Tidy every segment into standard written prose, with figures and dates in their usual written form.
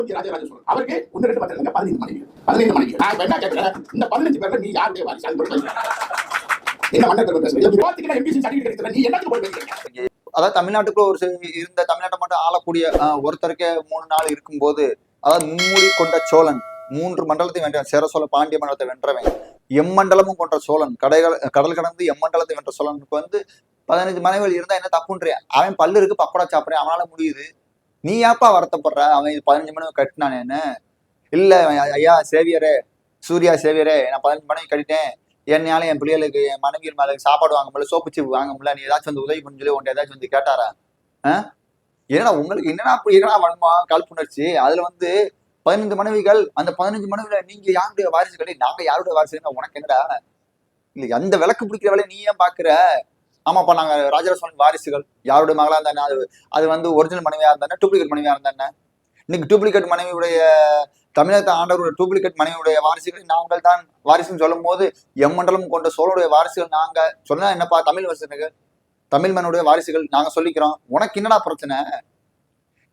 ராஜராஜ சோழன் அவருக்கு 1 2 10 இல்லைங்க 15 மனைவி 15 மனைவி. நான் என்ன கேட்கிறேன், இந்த 15 பேர்ல நீ யாருடைய வாரிசு? அது மட்டும் என்ன மண்டல பேசுறீங்க? எம்பிசி சர்டிபிகேட் எடுத்துல நீ என்னத்துக்கு போய் பேசுறீங்க? அதாவது தமிழ்நாட்டுக்குள்ள இருந்த தமிழ்நாட்டை மட்டும் ஆளக்கூடிய ஒருத்தருக்கே 3 நாள் இருக்கும்போது, அதாவது மும்மூடி கொண்ட சோழன் 3 மண்டலத்தை வென்ற சேர சோழ பாண்டிய மண்டலத்தை வென்றவன், எம்மண்டலமும் கொண்ட சோழன் கடல் கடந்து எம்மண்டலத்தை வென்ற சோழனுக்கு வந்து 15 மனைவிகள் இருந்தா என்ன தப்புன்றேன். அவன் பல்லு இருக்கு பப்படா சாப்பிட்றேன், அவனால முடியுது. நீ ஏப்பா வருத்தப்படுற? அவன் 15 மனைவி கட்டினானே என்ன? இல்ல ஐயா சேவியரே, சூர்யா சேவியரே, நான் 15 மனைவி கட்டிட்டேன், என்னால என் பிள்ளைகளுக்கு என் மனைவியின் மேல சாப்பாடு வாங்க முடியல, சோப்பு சீப்பு வாங்க முடியல, நீ ஏதாச்சும் வந்து உதவி பண்ணி சொல்லி உன்ட்ட ஏதாச்சும் வந்து கேட்டாரா? ஏன்னா உங்களுக்கு என்னன்னா வன்மா காழ்ப்புணர்ச்சி. அதுல வந்து 15 மனைவிகள், அந்த 15 மனைவில நீங்க யாருடைய வாரிசுகளே, நாங்க யாருடைய வாரிசுகள்? உனக்கு என்னடா? இல்ல அந்த விளக்கு பிடிக்கிற வேலையை நீ ஏன் பாக்குற? ஆமாப்பா நாங்க ராஜராஜ சோழன் வாரிசுகள், யாருடைய மகளா இருந்தானே அது வந்து ஒரிஜினல் மனைவியா இருந்தானே, டூப்ளிகேட் மனைவியா இருந்தானே. இன்னைக்கு டூப்ளிகேட் மனைவியுடைய தமிழகத்தை ஆண்டவருடைய டூப்ளிகேட் மனைவியுடைய வாரிசுகள் நாங்கள் தான் வாரிசுன்னு சொல்லும் போது, எம்மண்டலம் கொண்ட சோழருடைய வாரிசுகள் நாங்க சொன்னா என்னப்பா? தமிழ் வரிசனுக்கு தமிழ் மண்ணுடைய வாரிசுகள் நாங்க சொல்லிக்கிறோம். உனக்கு என்னடா பிரச்சனை?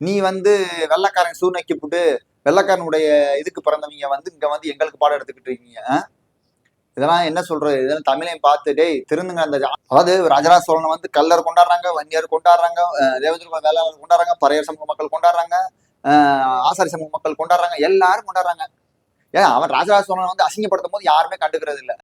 நீ வந்து வெள்ளைக்காரன் சூழ்நிலைக்கு போட்டு வெள்ளைக்காரனுடைய இதுக்கு பிறந்தவங்க வந்து இங்க வந்து எங்களுக்கு பாடம் எடுத்துக்கிட்டு இருக்கீங்க. இதெல்லாம் என்ன சொல்றது? இதெல்லாம் தமிழையும் பார்த்து டேய் திருந்துங்க. அந்த அதாவது ராஜராஜ சோழனை வந்து கல்லர் கொண்டாடுறாங்க, வன்னியர் கொண்டாடுறாங்க, தேவேந்திர வேளாளர் கொண்டாடுறாங்க, பறையர் சமூக மக்கள் கொண்டாடுறாங்க, ஆசாரி சமூக மக்கள் கொண்டாடுறாங்க, எல்லாரும் கொண்டாடுறாங்க. ஏன் அவன் ராஜராஜ சோழனை வந்து அசிங்கப்படுத்தும் போது யாருமே கண்டுக்கிறது இல்லை.